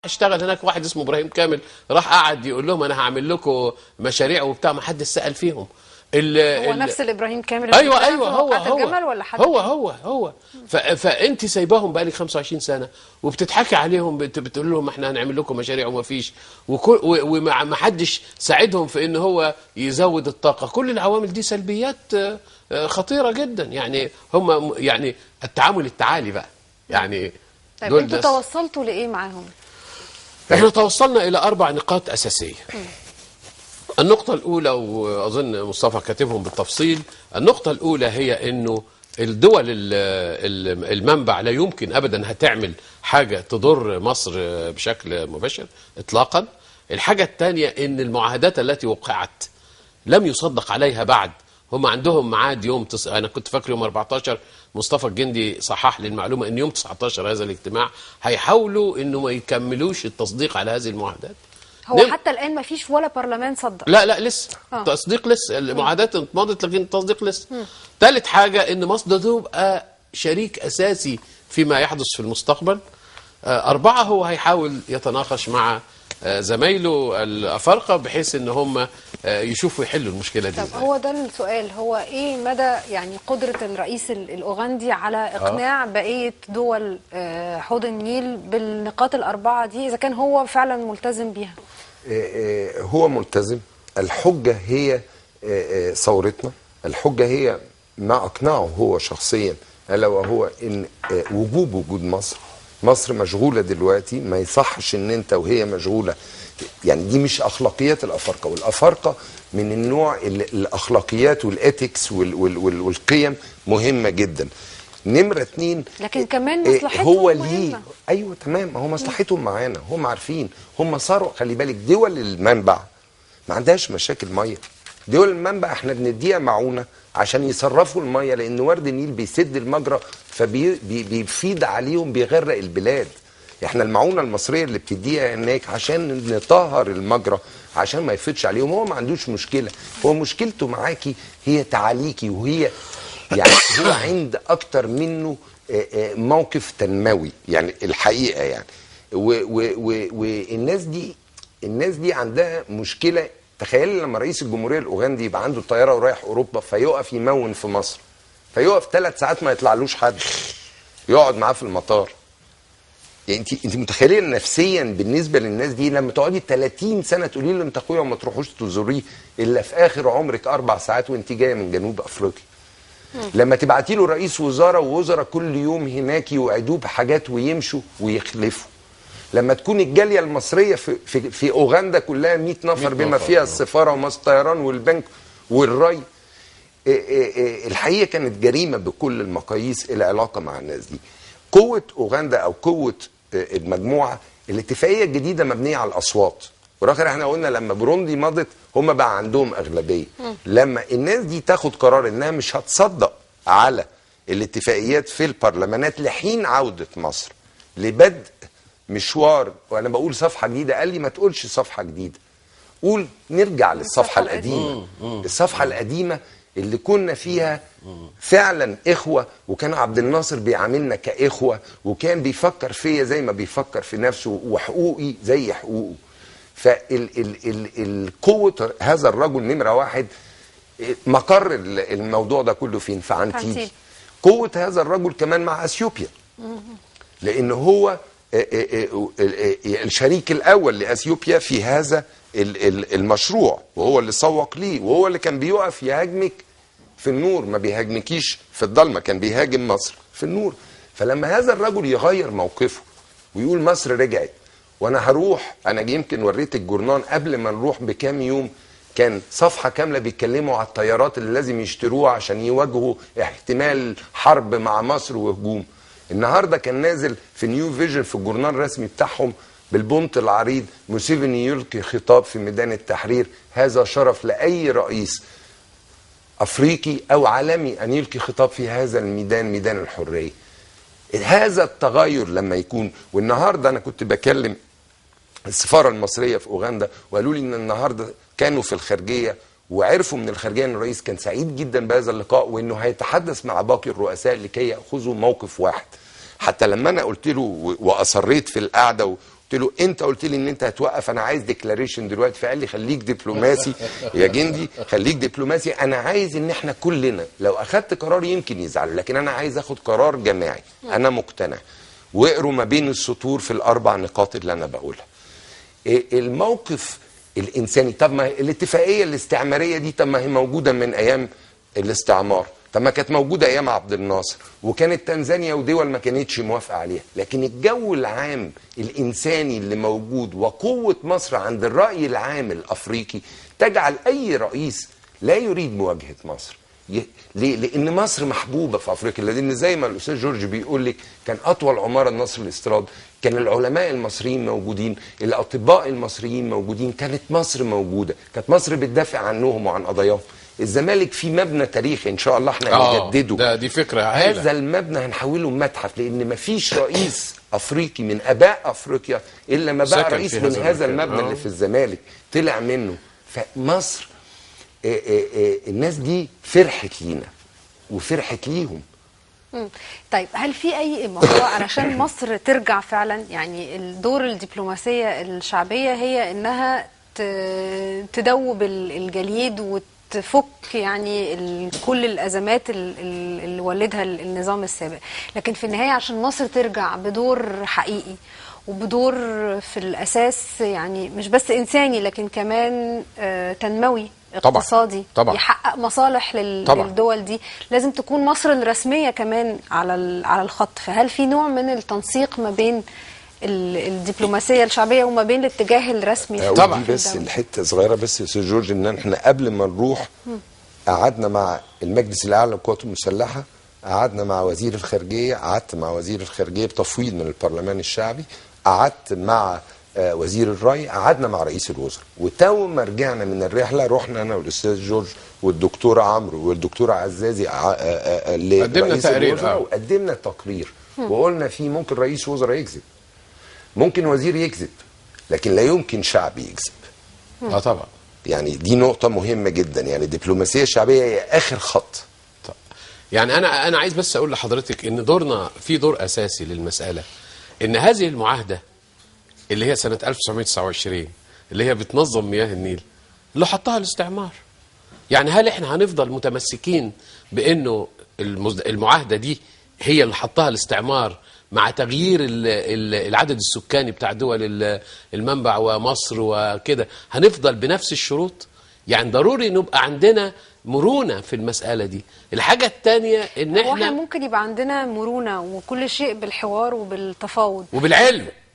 اشتغل هناك واحد اسمه ابراهيم كامل، راح قعد يقول لهم انا هعمل لكم مشاريع وبتاع، ما حدش سأل فيهم. هو نفس الابراهيم كامل ايوه في هو موقعة الجمل ولا حد هو فانت سايباهم بقالك 25 سنه وبتضحكي عليهم، بتقول لهم احنا هنعمل لكم مشاريع وما فيش، وما حدش ساعدهم في ان هو يزود الطاقه. كل العوامل دي سلبيات خطيره جدا. يعني هم يعني التعامل التعالي بقى يعني. طيب انتوا توصلتوا لايه معاهم؟ احنا توصلنا الى 4 نقاط اساسيه. النقطة الأولى، وأظن مصطفى كاتبهم بالتفصيل، النقطة الأولى هي أنه الدول المنبع لا يمكن أبدا هتعمل حاجة تضر مصر بشكل مباشر إطلاقا. الحاجة الثانية أن المعاهدات التي وقعت لم يصدق عليها بعد. هم عندهم ميعاد يوم أنا كنت فاكر يوم 14. مصطفى الجندي صحح لي المعلومة أن يوم 19 هذا الاجتماع هيحاولوا أنه ما يكملوش التصديق على هذه المعاهدات. هو حتى الآن ما فيش ولا برلمان صدق؟ لا لسه. تصديق لسه. المعاهدات انتمضت لكن التصديق لسه. ثالث حاجة ان مصر تبقى شريك اساسي فيما يحدث في المستقبل. 4 هو هيحاول يتناقش مع زمايله الافارقه بحيث ان هم يشوفوا يحلوا المشكله دي. طب هو ده السؤال، هو ايه مدى يعني قدره الرئيس الاوغندي على اقناع بقيه دول حوض النيل بالنقاط ال4 دي، اذا كان هو فعلا ملتزم بيها؟ هو ملتزم. الحجه هي ثورتنا، الحجه هي ما اقنعه هو شخصيا، الا وهو ان وجود مصر مشغوله دلوقتي. ما يصحش ان انت وهي مشغوله، يعني دي مش اخلاقيات الافارقه، والافارقه من النوع الاخلاقيات والاتكس والقيم مهمه جدا. نمره 2 لكن كمان مصلحتهم هو مهمة. ليه؟ ايوه تمام، هو مصلحتهم معانا، هم عارفين، هم صاروا. خلي بالك دول المنبع ما عندهاش مشاكل ميه. دول المنبع احنا بنديها معونه عشان يصرفوا الميه، لان ورد النيل بيسد المجرى فبيفيد عليهم، بيغرق البلاد. احنا المعونه المصريه اللي بتديها هناك عشان نطهر المجرى عشان ما يفيدش عليهم. هو ما عندوش مشكله، هو مشكلته معاكي هي تعاليكي، وهي يعني هو عند اكتر منه موقف تنموي يعني الحقيقه يعني. والناس دي عندها مشكله. تخيل لما رئيس الجمهوريه الاوغندي يبقى عنده طياره ورايح اوروبا فيقف يمون في مصر، فيقف 3 ساعات ما يطلعلوش حد يقعد معاه في المطار. يعني انت متخيلين نفسيا بالنسبه للناس دي لما تقعدي 30 سنه تقولي له انت اخويا وما تروحوش تزوريه الا في اخر عمرك 4 ساعات وانت جايه من جنوب افريقيا. لما تبعتي له رئيس وزراء ووزراء كل يوم هناك يوعدوه بحاجات ويمشوا ويخلفوا. لما تكون الجاليه المصريه في اوغندا كلها 100 نفر بما فيها السفاره ومصر الطيران والبنك والري. الحقيقه كانت جريمه بكل المقاييس العلاقه مع الناس دي. قوه اوغندا او قوه المجموعه، الاتفاقيه الجديده مبنيه على الاصوات. والاخر احنا قلنا لما بروندي مضت هم بقى عندهم اغلبيه. لما الناس دي تاخد قرار انها مش هتصدق على الاتفاقيات في البرلمانات لحين عوده مصر لبدء مشوار، وانا بقول صفحه جديده، قال لي ما تقولش صفحه جديده، قول نرجع للصفحه القديمه. الصفحه القديمه اللي كنا فيها فعلا اخوه، وكان عبد الناصر بيعاملنا كاخوه، وكان بيفكر فيا زي ما بيفكر في نفسه، وحقوقي زي حقوقه. فالقوه هذا الرجل نمره 1 مقر الموضوع ده كله فين؟ في عنتيبي. قوه هذا الرجل كمان مع اثيوبيا، لان هو الشريك الاول لاثيوبيا في هذا المشروع، وهو اللي سوق ليه، وهو اللي كان بيقف يهاجمك في النور، ما بيهاجمكيش في الضلمه، كان بيهاجم مصر في النور. فلما هذا الرجل يغير موقفه ويقول مصر رجعت وانا هروح، انا يمكن وريت الجورنان قبل ما نروح بكام يوم كان صفحه كامله بيتكلموا على الطيارات اللي لازم يشتروها عشان يواجهوا احتمال حرب مع مصر وهجوم. النهارده كان نازل في نيو فيجن في الجورنال الرسمي بتاعهم بالبونت العريض، موسيفني يلقي خطاب في ميدان التحرير، هذا شرف لاي رئيس افريقي او عالمي ان يلقي خطاب في هذا الميدان، ميدان الحريه. هذا التغير لما يكون. والنهارده انا كنت بكلم السفاره المصريه في اوغندا وقالوا لي ان النهارده كانوا في الخارجيه وعرفوا من الخارجيه ان الرئيس كان سعيد جدا بهذا اللقاء، وانه هيتحدث مع باقي الرؤساء لكي ياخذوا موقف واحد. حتى لما انا قلت له واصريت في القعده قلت له انت قلت لي ان انت هتوقف، انا عايز ديكلاريشن دلوقتي. فقال لي خليك دبلوماسي يا جندي، خليك دبلوماسي. انا عايز ان احنا كلنا لو اخدت قرار يمكن يزعلوا، لكن انا عايز اخد قرار جماعي. انا مقتنع. واقروا ما بين السطور في الاربع نقاط اللي انا بقولها. الموقف الانساني، طب ما الاتفاقيه الاستعماريه دي طب ما هي موجوده من ايام الاستعمار، طب ما كانت موجوده ايام عبد الناصر، وكانت تنزانيا ودول ما كانتش موافقه عليها. لكن الجو العام الانساني اللي موجود وقوه مصر عند الراي العام الافريقي تجعل اي رئيس لا يريد مواجهه مصر. ليه؟ لان مصر محبوبه في افريقيا، لان زي ما الاستاذ جورج بيقول لك كان اطول عماره النصر الاستيراد، كان العلماء المصريين موجودين، الاطباء المصريين موجودين، كانت مصر موجوده، كانت مصر بتدافع عنهم وعن قضاياهم. الزمالك في مبنى تاريخي ان شاء الله احنا هنجدده. دي فكره هايله. هذا المبنى هنحوله متحف، لان مفيش رئيس افريقي من اباء افريقيا الا ما بقى رئيس من هذا المبنى اللي في الزمالك طلع منه. فمصر الناس دي فرحت لينا وفرحت ليهم. طيب هل في اي موضوع علشان مصر ترجع فعلا، يعني الدور الدبلوماسيه الشعبيه هي انها تدوب الجليد وتفك يعني كل الازمات اللي ولدها النظام السابق، لكن في النهايه عشان مصر ترجع بدور حقيقي وبدور في الاساس يعني مش بس انساني لكن كمان تنموي اقتصادي طبعا. يحقق مصالح للدول دي، لازم تكون مصر الرسميه كمان على الخط. فهل في نوع من التنسيق ما بين الدبلوماسيه الشعبيه وما بين الاتجاه الرسمي؟ طبعا. بس الحته صغيره بس يا استاذ جورج، ان احنا قبل ما نروح قعدنا مع المجلس الاعلى للقوات المسلحه، قعدنا مع وزير الخارجيه، قعدت مع وزير الخارجيه بتفويض من البرلمان الشعبي، قعدت مع وزير الري، قعدنا مع رئيس الوزراء. وتو ما رجعنا من الرحله رحنا انا والاستاذ جورج والدكتوره عمرو والدكتوره عزازي قدمنا تقرير وقدمنا تقرير وقلنا فيه ممكن رئيس وزراء يكذب، ممكن وزير يكذب، لكن لا يمكن شعب يكذب. طبعا. يعني دي نقطه مهمه جدا. يعني الدبلوماسيه الشعبيه هي اخر خط. يعني انا عايز بس اقول لحضرتك ان دورنا في دور اساسي للمساله، ان هذه المعاهده اللي هي سنه 1929 اللي هي بتنظم مياه النيل اللي حطها الاستعمار. يعني هل احنا هنفضل متمسكين بانه المعاهده دي هي اللي حطها الاستعمار مع تغيير العدد السكاني بتاع دول المنبع ومصر وكده، هنفضل بنفس الشروط؟ يعني ضروري نبقى عندنا مرونة في المسألة دي. الحاجة الثانية ان احنا ممكن يبقى عندنا مرونة وكل شيء بالحوار وبالتفاوض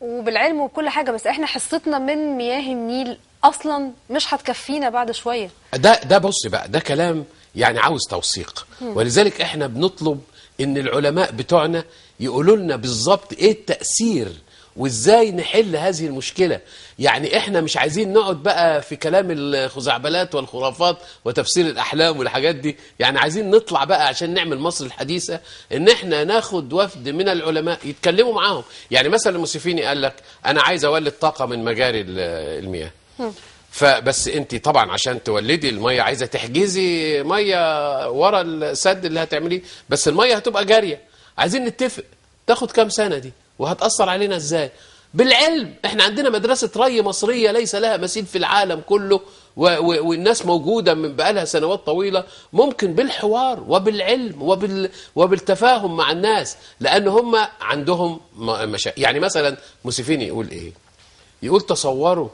وبالعلم وكل حاجة، بس احنا حصتنا من مياه النيل اصلا مش هتكفينا بعد شوية. ده بص بقى، ده كلام يعني عاوز توثيق، ولذلك احنا بنطلب ان العلماء بتوعنا يقولوا لنا بالظبط ايه التأثير وازاي نحل هذه المشكلة. يعني احنا مش عايزين نقعد بقى في كلام الخزعبلات والخرافات وتفسير الاحلام والحاجات دي، يعني عايزين نطلع بقى عشان نعمل مصر الحديثة، ان احنا ناخد وفد من العلماء يتكلموا معاهم. يعني مثلا موسيفيني قال لك انا عايز اولد طاقة من مجاري المياه، فبس انت طبعا عشان تولدي المية عايزة تحجزي مية ورا السد اللي هتعمليه، بس المية هتبقى جارية. عايزين نتفق تاخد كام سنة دي وهتأثر علينا ازاي؟ بالعلم. احنا عندنا مدرسة ري مصرية ليس لها مثيل في العالم كله، والناس موجودة من بقالها سنوات طويلة. ممكن بالحوار وبالعلم وبالتفاهم مع الناس، لأن هم عندهم يعني مثلا موسيفيني يقول ايه؟ يقول تصوروا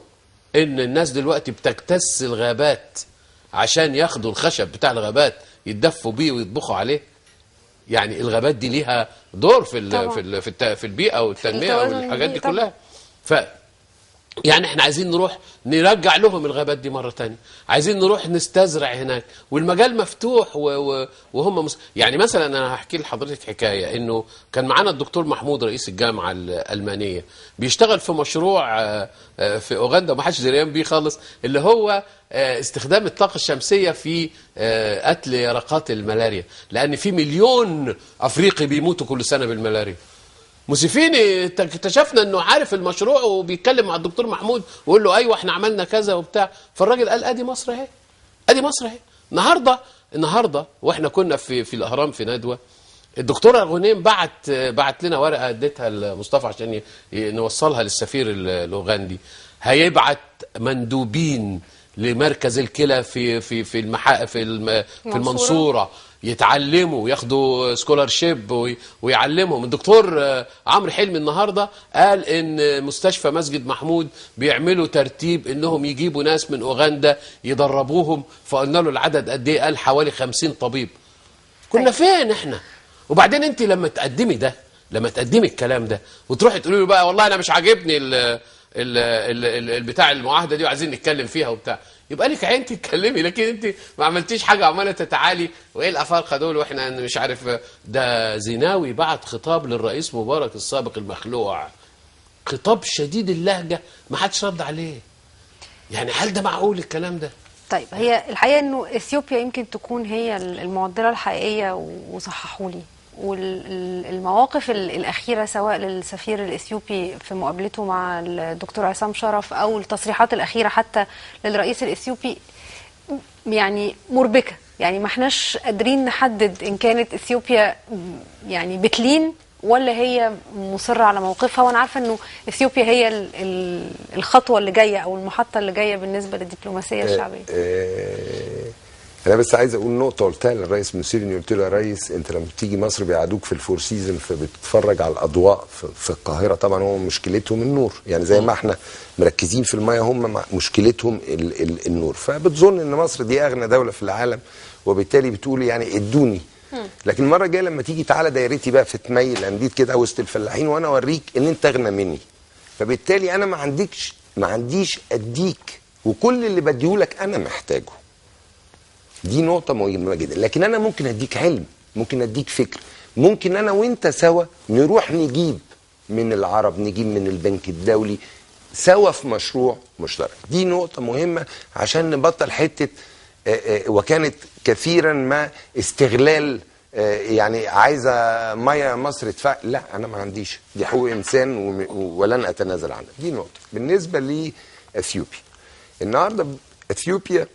ان الناس دلوقتي بتكتس الغابات عشان ياخدوا الخشب بتاع الغابات يتدفوا بيه ويطبخوا عليه. يعني الغابات دي ليها دور في البيئه والتنميه والحاجات دي كلها. يعني احنا عايزين نروح نرجع لهم الغابات دي مره ثانيه، عايزين نروح نستزرع هناك، والمجال مفتوح وهم يعني مثلا انا هحكي لحضرتك حكايه، انه كان معانا الدكتور محمود رئيس الجامعه الالمانيه بيشتغل في مشروع في اوغندا وما حدش دريان بيه خالص، اللي هو استخدام الطاقه الشمسيه في قتل يرقات الملاريا، لان في 1,000,000 افريقي بيموتوا كل سنه بالملاريا. موسيفيني اكتشفنا انه عارف المشروع وبيتكلم مع الدكتور محمود ويقول له ايوه احنا عملنا كذا وبتاع، فالراجل قال ادي مصر اهي، ادي مصر اهي. النهارده واحنا كنا في الاهرام في ندوه، الدكتوره غنيم بعت لنا ورقه اديتها لمصطفى عشان نوصلها للسفير الاوغندي. هيبعت مندوبين لمركز الكلى في المنصوره يتعلموا، ياخدوا سكولارشيب ويعلمهم. الدكتور عمرو حلمي النهارده قال ان مستشفى مسجد محمود بيعملوا ترتيب انهم يجيبوا ناس من اوغندا يدربوهم، فقلنا له العدد قد ايه؟ قال حوالي 50 طبيب. كنا فين احنا؟ وبعدين انت لما تقدمي الكلام ده وتروحي تقولي له بقى والله انا مش عاجبني البتاع المعاهده دي وعايزين نتكلم فيها وبتاع، يبقى لك عين تتكلمي، لكن انت ما عملتيش حاجه، عماله تتعالي وايه الافارقه دول واحنا مش عارف. ده زيناوي بعت خطاب للرئيس مبارك السابق المخلوع، خطاب شديد اللهجه، ما حدش رد عليه. يعني هل ده معقول الكلام ده؟ طيب، هي الحقيقه انه اثيوبيا يمكن تكون هي المعضله الحقيقيه، وصححوا لي. والمواقف الأخيرة سواء للسفير الإثيوبي في مقابلته مع الدكتور عصام شرف أو التصريحات الأخيرة حتى للرئيس الإثيوبي يعني مربكة. يعني ما احناش قادرين نحدد إن كانت إثيوبيا يعني بتلين ولا هي مصرة على موقفها. وأنا عارفة إنه إثيوبيا هي الخطوة اللي جاية أو المحطة اللي جاية بالنسبة للدبلوماسية الشعبية. انا بس عايز اقول نقطه قلتها للرئيس موسيفني، قلت له يا ريس انت لما بتيجي مصر بيعادوك في الفور سيزون، فبتتفرج على الاضواء في القاهره. طبعا هو مشكلتهم النور، يعني زي ما احنا مركزين في الميه هم مشكلتهم النور، فبتظن ان مصر دي اغنى دوله في العالم، وبالتالي بتقول يعني ادوني. لكن المره الجايه لما تيجي تعالى دايرتي بقى في تميل انديت كده وسط الفلاحين وانا اوريك ان انت اغنى مني، فبالتالي انا ما عنديش اديك، وكل اللي بديهولك انا محتاجه. دي نقطة مهمة جدا. لكن أنا ممكن أديك علم، ممكن أديك فكر، ممكن أنا وأنت سوا نروح نجيب من العرب، نجيب من البنك الدولي سوا في مشروع مشترك. دي نقطة مهمة عشان نبطل حتة وكانت كثيرا ما استغلال، يعني عايزة مية مصر تدفع. لا، أنا ما عنديش، دي حقوق إنسان ولن أتنازل عنها. دي نقطة. بالنسبة لأثيوبيا النهاردة، أثيوبيا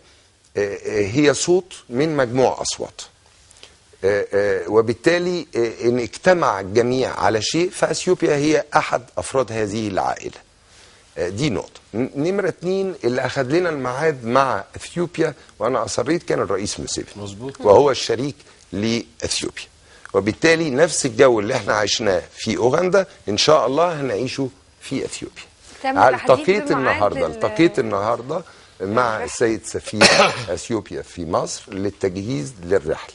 هي صوت من مجموع أصوات، وبالتالي إن اجتمع الجميع على شيء فأثيوبيا هي أحد أفراد هذه العائلة. دي نقطة. نمرة 2 اللي أخذ لنا الميعاد مع أثيوبيا وأنا أصريت كان الرئيس موسيفني، مظبوط، وهو الشريك لأثيوبيا، وبالتالي نفس الجو اللي احنا عشناه في أوغندا إن شاء الله هنعيشه في أثيوبيا. التقيت النهارده مع السيد سفير اثيوبيا في مصر للتجهيز للرحله،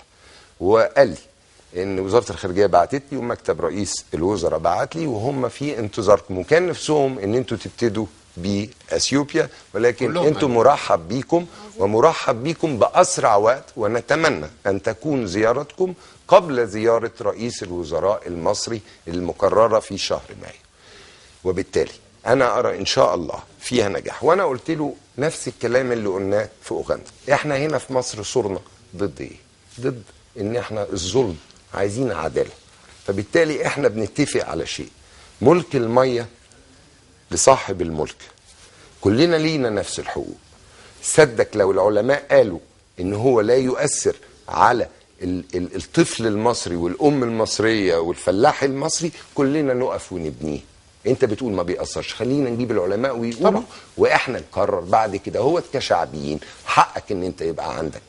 وقال لي ان وزاره الخارجيه بعتت لي ومكتب رئيس الوزراء بعت لي وهم في انتظاركم، وكان نفسهم ان انتوا تبتدوا باثيوبيا، ولكن انتوا مرحب بيكم ومرحب بيكم باسرع وقت، ونتمنى ان تكون زيارتكم قبل زياره رئيس الوزراء المصري المقرره في شهر مايو. وبالتالي انا ارى ان شاء الله فيها نجاح. وانا قلت له نفس الكلام اللي قلناه في اوغندا. احنا هنا في مصر صرنا ضد ايه؟ ضد ان احنا الظلم، عايزين عداله. فبالتالي احنا بنتفق على شيء، ملك الميه لصاحب الملك، كلنا لينا نفس الحقوق. صدق لو العلماء قالوا ان هو لا يؤثر على الطفل المصري والام المصريه والفلاح المصري، كلنا نقف ونبنيه. انت بتقول ما بيأثرش، خلينا نجيب العلماء ويقولوا واحنا نقرر بعد كده. هو كشعبيين حقك ان انت يبقى عندك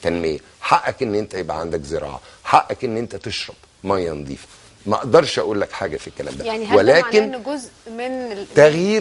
تنميه، حقك ان انت يبقى عندك زراعه، حقك ان انت تشرب ميه نظيفه. ما اقدرش اقول لك حاجه في الكلام ده، يعني ولكن جزء من تغيير